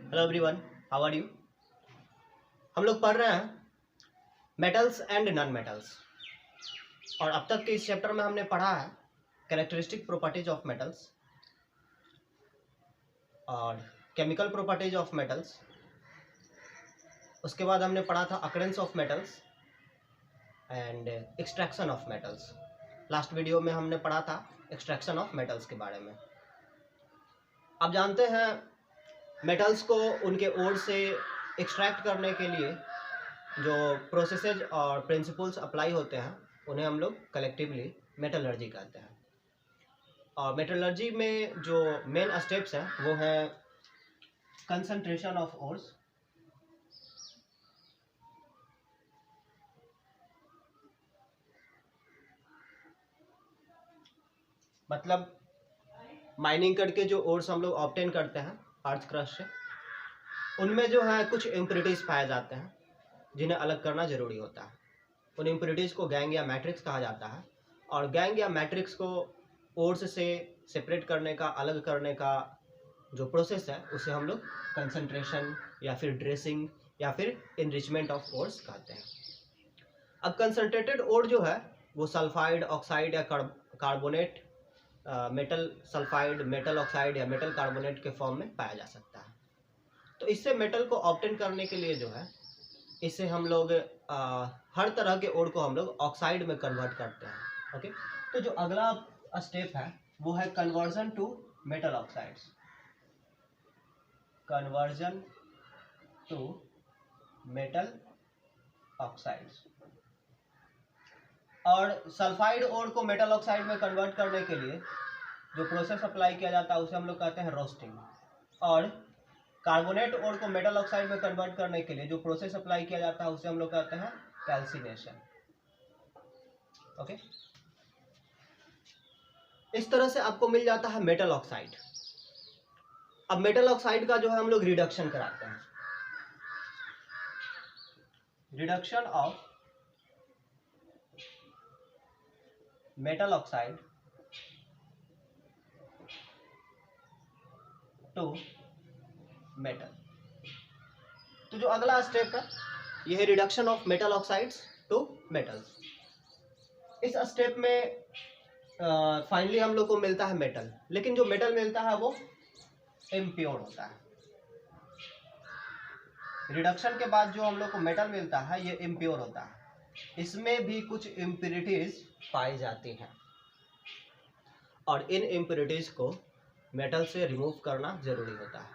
Hello everyone, how are you. हम लोग पढ़ रहे हैं मेटल्स एंड नॉन मेटल्स और अब तक के इस चैप्टर में हमने पढ़ा है कैरेक्टरिस्टिक प्रॉपर्टीज ऑफ मेटल्स और केमिकल प्रॉपर्टीज ऑफ मेटल्स। उसके बाद हमने पढ़ा था occurrence of metals and extraction of metals. Last video में हमने पढ़ा था एक्सट्रैक्शन ऑफ मेटल्स के बारे में। अब जानते हैं मेटल्स को उनके ओर से एक्सट्रैक्ट करने के लिए जो प्रोसेसेज और प्रिंसिपल्स अप्लाई होते हैं उन्हें हम लोग कलेक्टिवली मेटलर्जी कहते हैं। और मेटलर्जी में जो मेन स्टेप्स हैं वो है कंसंट्रेशन ऑफ ओर्स, मतलब माइनिंग करके जो ओर्स हम लोग ऑब्टेन करते हैं अर्थ क्रस्ट से, उनमें जो है कुछ इम्प्योरिटीज पाए जाते हैं जिन्हें अलग करना जरूरी होता है। उन इम्प्योरिटीज को गैंग या मैट्रिक्स कहा जाता है और गैंग या मैट्रिक्स को ओर्स से सेपरेट करने का, अलग करने का जो प्रोसेस है उसे हम लोग कंसंट्रेशन या फिर ड्रेसिंग या फिर इनरिचमेंट ऑफ ओर्स कहते हैं। अब कंसंट्रेटेड ओर जो है वो सल्फाइड, ऑक्साइड या carbonate, metal sulphide, metal oxide या मेटल कार्बोनेट के फॉर्म में पाया जा सकता है। तो इससे मेटल को ऑब्टेन करने के लिए जो है इससे हम लोग हर तरह के ओर को हम लोग ऑक्साइड में कन्वर्ट करते हैं। ओके, तो जो अगला स्टेप है वो है conversion to metal oxides. Conversion to metal oxides. और सल्फाइड ओर को मेटल ऑक्साइड में कन्वर्ट करने के लिए जो प्रोसेस अप्लाई किया जाता है उसे हम लोग कहते हैं रोस्टिंग। और कार्बोनेट ओर को मेटल ऑक्साइड में कन्वर्ट करने के लिए जो प्रोसेस अप्लाई किया जाता है उसे हम लोग कहते हैं कैल्सिनेशन। ओके, इस तरह से आपको मिल जाता है मेटल ऑक्साइड। अब मेटल ऑक्साइड का जो है हम लोग रिडक्शन कराते हैं। Reduction of metal oxide to metal. तो जो अगला स्टेप है यह है reduction of metal oxides to metals. इस स्टेप में फाइनली हम लोग को मिलता है मेटल, लेकिन जो मेटल मिलता है वो इम्प्योर होता है। रिडक्शन के बाद जो हम लोग को मेटल मिलता है ये इम्प्योर होता है। इसमें भी कुछ इम्प्योरिटीज पाई जाती हैं और इन इम्प्योरिटीज को मेटल से रिमूव करना जरूरी होता है।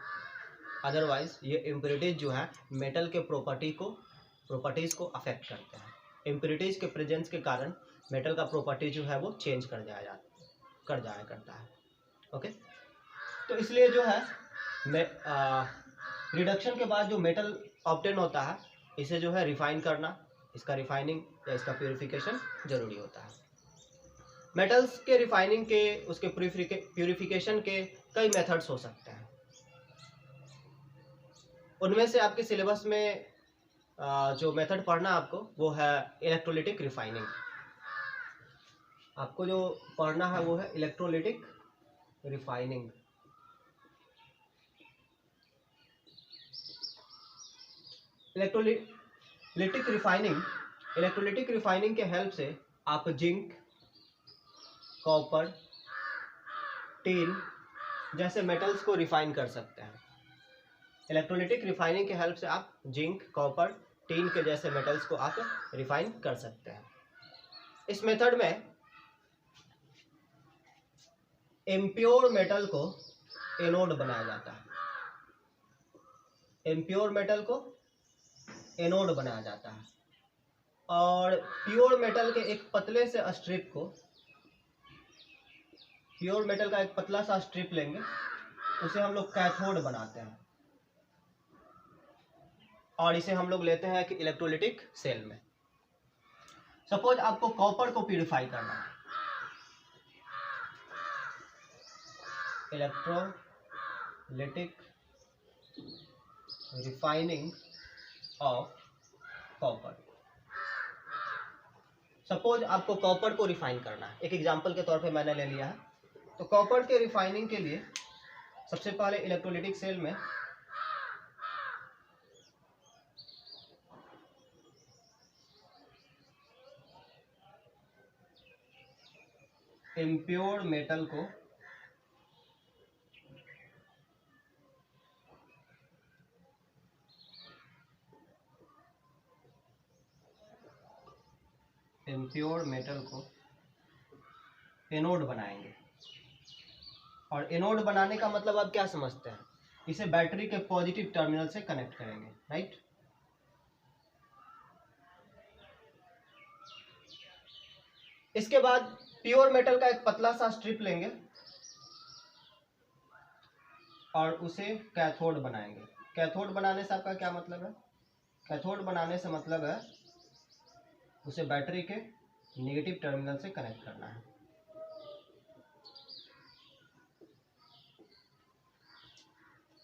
अदरवाइज ये इम्प्योरिटीज जो है मेटल के प्रॉपर्टीज को अफेक्ट करते हैं। इम्प्योरिटीज के प्रेजेंस के कारण मेटल का प्रॉपर्टी जो है वो चेंज कर जाया करता है। ओके, तो इसलिए जो है रिडक्शन के बाद जो मेटल ऑब्टेन होता है इसे जो है रिफाइन करना, इसका रिफाइनिंग या इसका प्यूरिफिकेशन जरूरी होता है। मेटल्स के रिफाइनिंग के, उसके प्यूरिफिकेशन के कई मेथड्स हो सकते हैं। उनमें से आपके सिलेबस में जो मेथड पढ़ना आपको वो है इलेक्ट्रोलिटिक रिफाइनिंग। आपको जो पढ़ना है वो है इलेक्ट्रोलिटिक रिफाइनिंग। इलेक्ट्रोलिटिक रिफाइनिंग के हेल्प से आप जिंक, कॉपर, टिन जैसे मेटल्स को रिफाइन कर सकते हैं। इलेक्ट्रोलिटिक रिफाइनिंग के हेल्प से आप जिंक, कॉपर, टिन के जैसे मेटल्स को आप रिफाइन कर सकते हैं। इस मेथड में इम्प्योर मेटल को एनोड बनाया जाता है। इम्प्योर मेटल को एनोड बनाया जाता है और प्योर मेटल के एक पतले से स्ट्रिप को, प्योर मेटल का एक पतला सा स्ट्रिप लेंगे, उसे हम लोग कैथोड बनाते हैं और इसे हम लोग लेते हैं कि इलेक्ट्रोलिटिक सेल में। सपोज आपको कॉपर को प्यूरिफाई करना है, electrolytic refining of copper. Suppose आपको कॉपर को रिफाइन करना है, एक एग्जांपल के तौर पे मैंने ले लिया है। तो कॉपर के रिफाइनिंग के लिए सबसे पहले इलेक्ट्रोलिटिक सेल में इम्प्योर मेटल को एनोड बनाएंगे। और एनोड बनाने का मतलब आप क्या समझते हैं? इसे बैटरी के पॉजिटिव टर्मिनल से कनेक्ट करेंगे, राइट। इसके बाद प्योर मेटल का एक पतला सा स्ट्रिप लेंगे और उसे कैथोड बनाएंगे। कैथोड बनाने से आपका क्या मतलब है? कैथोड बनाने से मतलब है उसे बैटरी के नेगेटिव टर्मिनल से कनेक्ट करना है।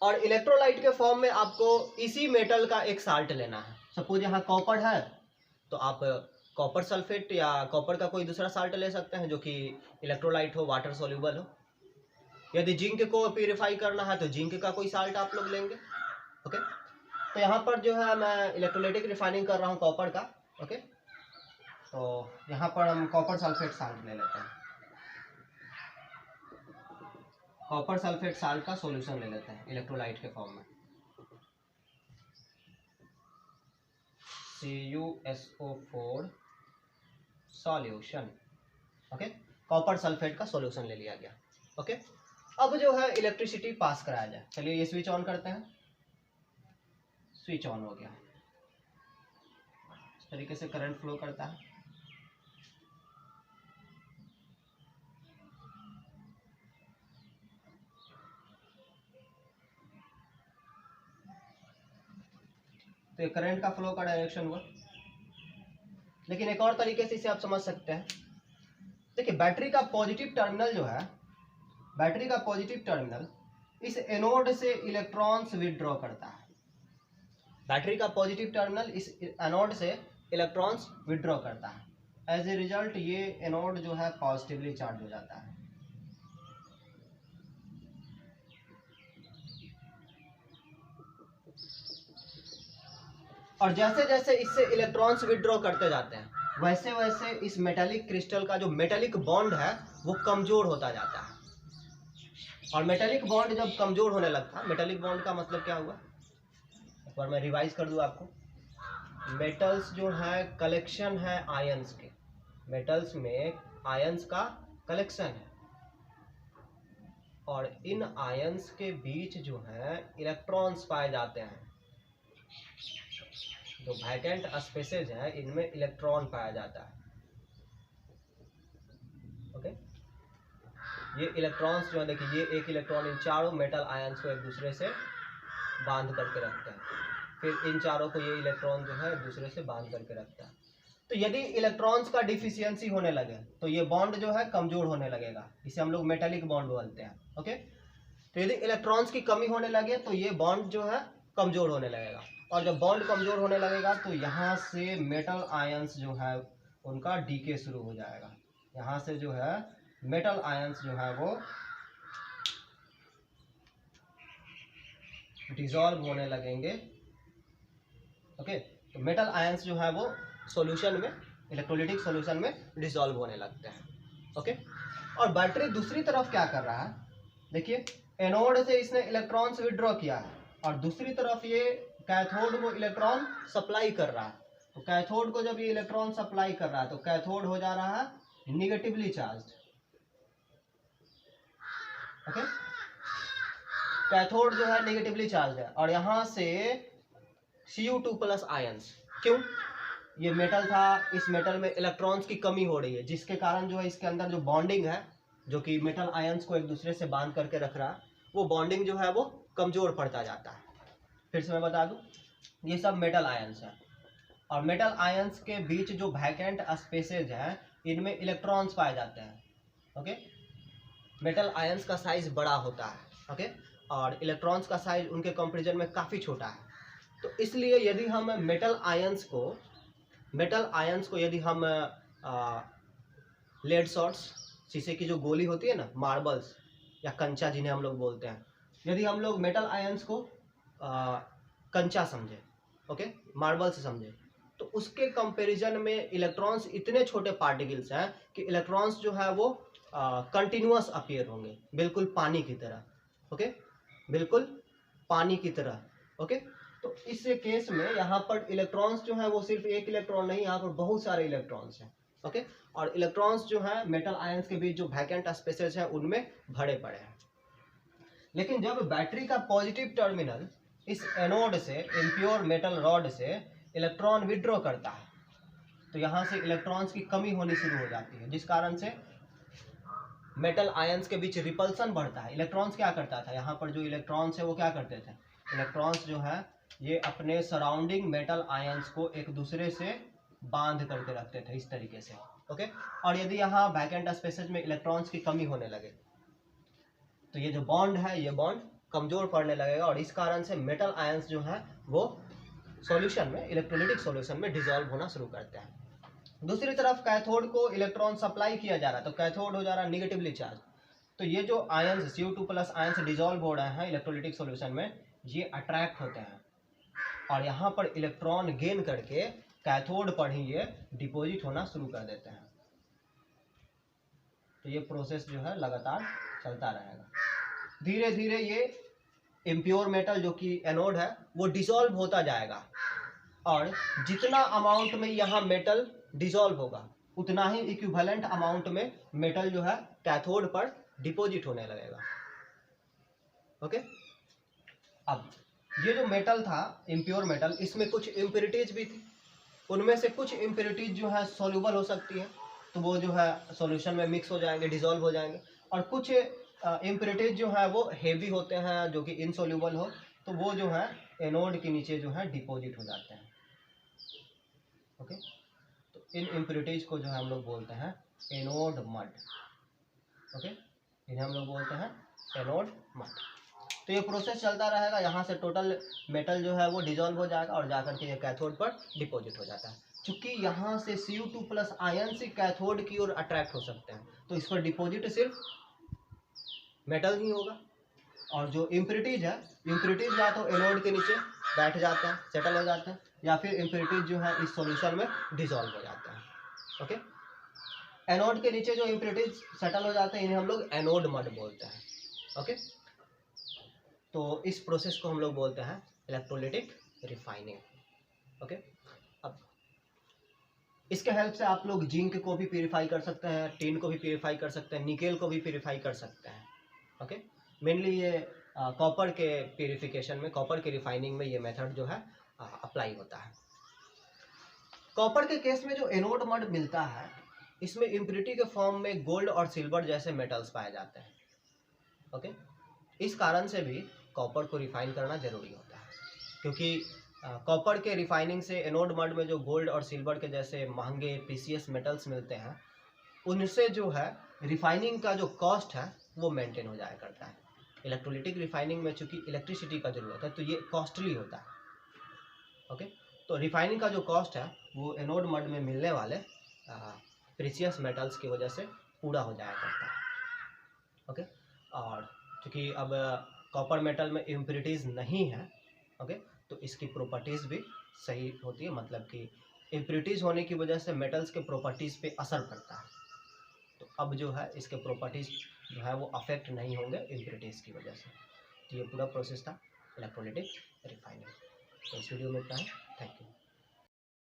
और इलेक्ट्रोलाइट के फॉर्म में आपको इसी मेटल का एक साल्ट लेना है। सपोज यहाँ कॉपर है तो आप कॉपर सल्फेट या कॉपर का कोई दूसरा साल्ट ले सकते हैं जो कि इलेक्ट्रोलाइट हो, वाटर सोल्यूबल हो। यदि जिंक को प्यूरिफाई करना है तो जिंक का कोई साल्ट आप लोग लेंगे। ओके, तो यहाँ पर जो है मैं इलेक्ट्रोलाइटिक रिफाइनिंग कर रहा हूँ कॉपर का। ओके, तो यहाँ पर हम कॉपर सल्फेट साल्ट ले लेते हैं। कॉपर सल्फेट साल्ट का सॉल्यूशन ले लेते हैं इलेक्ट्रोलाइट के फॉर्म में। CuSO4 solution. Okay, copper sulphate का सॉल्यूशन ले लिया गया। ओके, अब जो है इलेक्ट्रिसिटी पास कराया जाए। चलिए ये स्विच ऑन करते हैं। स्विच ऑन हो गया। इस तरीके से करंट फ्लो करता है। तो ये करंट का फ्लो का डायरेक्शन हुआ। लेकिन एक और तरीके से इसे आप समझ सकते हैं। देखिए बैटरी का पॉजिटिव टर्मिनल जो है, बैटरी का पॉजिटिव टर्मिनल इस एनोड से इलेक्ट्रॉन्स विथड्रॉ करता है। बैटरी का पॉजिटिव टर्मिनल इस एनोड से इलेक्ट्रॉन्स विथड्रॉ करता है। एज ए रिजल्ट ये एनोड जो है पॉजिटिवली चार्ज हो जाता है। और जैसे जैसे इससे इलेक्ट्रॉन्स विथड्रॉ करते जाते हैं वैसे वैसे इस मेटालिक क्रिस्टल का जो मेटालिक बॉन्ड है वो कमजोर होता जाता है। और मेटालिक बॉन्ड जब कमजोर होने लगता है, मेटालिक बॉन्ड का मतलब क्या हुआ, एक बार मैं रिवाइज कर दूं आपको। मेटल्स जो है कलेक्शन है आयंस के। मेटल्स में आयंस का कलेक्शन है और इन आयंस के बीच जो है इलेक्ट्रॉन्स पाए जाते हैं। जो वैकेंट स्पेसेज है इनमें इलेक्ट्रॉन पाया जाता है। ओके, ये इलेक्ट्रॉन्स जो है देखिए, ये एक इलेक्ट्रॉन इन चारों मेटल आयंस को एक दूसरे से बांध करके रखते हैं। फिर इन चारों को ये इलेक्ट्रॉन जो है एक दूसरे से बांध करके रखता है। तो यदि इलेक्ट्रॉन्स का डिफिशियंसी होने लगे तो ये बॉन्ड जो है कमजोर होने लगेगा। इसे हम लोग मेटालिक बॉन्ड बोलते हैं। ओके, तो यदि इलेक्ट्रॉन्स की कमी होने लगे तो ये बॉन्ड जो है कमजोर होने लगेगा। और जब बॉन्ड कमजोर होने लगेगा तो यहाँ से मेटल आयंस जो है उनका डीके शुरू हो जाएगा। यहाँ से जो है मेटल आयंस जो है वो डिसॉल्व होने लगेंगे। ओके, तो मेटल आयंस जो है वो सॉल्यूशन में, इलेक्ट्रोलाइटिक सॉल्यूशन में डिसॉल्व होने लगते हैं। ओके, और बैटरी दूसरी तरफ क्या कर रहा है, देखिए एनोड से इसने इलेक्ट्रॉन्स विथड्रॉ किया है और दूसरी तरफ ये कैथोड को इलेक्ट्रॉन सप्लाई कर रहा है। तो कैथोड को जब ये इलेक्ट्रॉन सप्लाई कर रहा है तो कैथोड हो जा रहा है निगेटिवली चार्ज। ओके, कैथोड जो है नेगेटिवली चार्ज है और यहाँ से Cu2+ आयंस। क्यों? ये मेटल था, इस मेटल में इलेक्ट्रॉन्स की कमी हो रही है जिसके कारण जो है इसके अंदर जो बॉन्डिंग है जो कि मेटल आयंस को एक दूसरे से बांध करके रख रहा है, वो बॉन्डिंग जो है वो कमजोर पड़ता जाता है। फिर से मैं बता दूं, ये सब मेटल आयंस है और मेटल आयंस के बीच जो वैकेंट स्पेसेज है इनमें इलेक्ट्रॉन्स पाए जाते हैं। ओके, मेटल आयंस का साइज बड़ा होता है। ओके, और इलेक्ट्रॉन्स का साइज उनके कंपैरिजन में काफ़ी छोटा है। तो इसलिए यदि हम मेटल आयंस को यदि हम लेड शॉट्स, शीशे की जो गोली होती है ना, मार्बल्स या कंचा जिन्हें हम लोग बोलते हैं, यदि हम लोग मेटल आयंस को कंचा समझे, ओके, मार्बल से समझे, तो उसके कंपैरिजन में इलेक्ट्रॉन्स इतने छोटे पार्टिकल्स हैं कि इलेक्ट्रॉन्स जो है वो कंटिन्यूअस अपीयर होंगे, बिल्कुल पानी की तरह। ओके, बिल्कुल पानी की तरह। ओके, तो इस केस में यहाँ पर इलेक्ट्रॉन्स जो है वो सिर्फ एक इलेक्ट्रॉन नहीं, यहाँ पर बहुत सारे इलेक्ट्रॉन्स हैं। ओके, और इलेक्ट्रॉन्स जो है मेटल आयंस के बीच जो वैकेंट स्पेसेस है उनमें भरे पड़े हैं। लेकिन जब बैटरी का पॉजिटिव टर्मिनल इस एनोड से इम्प्योर मेटल रॉड से इलेक्ट्रॉन विड्रॉ करता है, तो यहाँ से इलेक्ट्रॉन्स की कमी होनी शुरू हो जाती है, जिस कारण से मेटल आयंस के बीच रिपल्सन बढ़ता है। इलेक्ट्रॉन्स क्या करता था, यहाँ पर जो इलेक्ट्रॉन्स है वो क्या करते थे, इलेक्ट्रॉन्स जो है ये अपने सराउंडिंग मेटल आयंस को एक दूसरे से बांध करके रखते थे इस तरीके से। ओके, और यदि यहाँ वैकेंट स्पेसेज में इलेक्ट्रॉन्स की कमी होने लगे तो ये जो बॉन्ड है ये बॉन्ड कमजोर पड़ने लगेगा, और इस कारण से मेटल आयंस जो है वो सॉल्यूशन में, इलेक्ट्रोलाइटिक सॉल्यूशन में डिसॉल्व होना शुरू करते हैं। दूसरी तरफ कैथोड को इलेक्ट्रॉन सप्लाई किया जा रहा है, तो कैथोड हो जा रहा है निगेटिवली चार्ज। तो ये जो आयंस Cu2+ आयंस डिसॉल्व हो रहे हैं इलेक्ट्रोलाइटिक सॉल्यूशन में, ये अट्रैक्ट होते हैं और यहाँ पर इलेक्ट्रॉन गेन करके कैथोड पर ही ये डिपॉजिट होना शुरू कर देते हैं। तो ये प्रोसेस जो है लगातार चलता रहेगा। धीरे धीरे ये इम्प्योर मेटल जो कि एनोड है वो डिसॉल्व होता जाएगा, और जितना अमाउंट में यहाँ मेटल डिसॉल्व होगा उतना ही इक्विवेलेंट अमाउंट में मेटल जो है कैथोड पर डिपॉजिट होने लगेगा। ओके, अब ये जो मेटल था इम्प्योर मेटल, इसमें कुछ इम्प्योरिटीज भी थी। उनमें से कुछ इम्प्योरिटीज जो है सॉल्युबल हो सकती है, तो वो जो है सॉल्यूशन में मिक्स हो जाएंगे, डिसॉल्व हो जाएंगे, और कुछ इम्प्योरिटीज जो है वो हेवी होते हैं जो कि इनसॉल्युबल हो, तो वो जो है एनोड के नीचे जो है डिपॉजिट हो जाते हैं। ओके, तो इन इम्प्योरिटीज को जो है हम लोग बोलते हैं एनोड मड। ओके, इन्हें हम लोग बोलते हैं एनोड मड। तो ये प्रोसेस चलता रहेगा, यहाँ से टोटल मेटल जो है वो डिसॉल्व हो जाएगा और जाकर के ये कैथोड पर डिपॉजिट हो जाता है। चूंकि यहाँ से Cu2+ आयंस ही कैथोड की ओर अट्रैक्ट हो सकते हैं, तो इस पर डिपॉजिट सिर्फ मेटल ही होगा, और जो इम्प्योरिटीज है, इम्प्योरिटीज या तो एनोड के नीचे बैठ जाते हैं, सेटल हो जाते हैं, या फिर इम्प्योरिटीज जो है इस सॉल्यूशन में डिसॉल्व हो जाते हैं। ओके, एनोड के नीचे जो इम्प्योरिटीज सेटल हो जाते हैं इन्हें हम लोग एनोड मड बोलते हैं। ओके, तो इस प्रोसेस को हम लोग बोलते हैं इलेक्ट्रोलाइटिक रिफाइनिंग। ओके, अब इसके हेल्प से आप लोग जिंक को भी प्यूरिफाई कर सकते हैं, टिन को भी प्यूरिफाई कर सकते हैं, निकेल को भी प्यूरिफाई कर सकते हैं। ओके, मेनली ये कॉपर के प्यूरिफिकेशन में, कॉपर के रिफाइनिंग में ये मेथड जो है अप्लाई होता है। कॉपर के केस में जो एनोड मड मिलता है, इसमें इम्प्योरिटी के फॉर्म में गोल्ड और सिल्वर जैसे मेटल्स पाए जाते हैं। ओके, इस कारण से भी कॉपर को रिफाइन करना जरूरी होता है, क्योंकि कॉपर के रिफाइनिंग से एनोड मड में जो गोल्ड और सिल्वर के जैसे महंगे प्रीसियस मेटल्स मिलते हैं, उनसे जो है रिफाइनिंग का जो कॉस्ट है वो मेंटेन हो जाया करता है। इलेक्ट्रोलाइटिक रिफाइनिंग में चूंकि इलेक्ट्रिसिटी का जरूरत है तो ये कॉस्टली होता है। ओके, तो रिफाइनिंग का जो कॉस्ट है वो एनोड मड में मिलने वाले प्रीसियस मेटल्स की वजह से पूरा हो जाया करता है। ओके, और क्योंकि अब कॉपर मेटल में इम्प्योरिटीज़ नहीं है, ओके, तो इसकी प्रॉपर्टीज़ भी सही होती है, मतलब कि इम्प्योरिटीज़ होने की वजह से मेटल्स के प्रॉपर्टीज़ पे असर पड़ता है, तो अब जो है इसके प्रॉपर्टीज़ जो है वो अफेक्ट नहीं होंगे इम्प्योरिटीज़ की वजह से। तो ये पूरा प्रोसेस था इलेक्ट्रोलाइटिक रिफाइनिंग। तो इस वीडियो में इतना है, थैंक यू।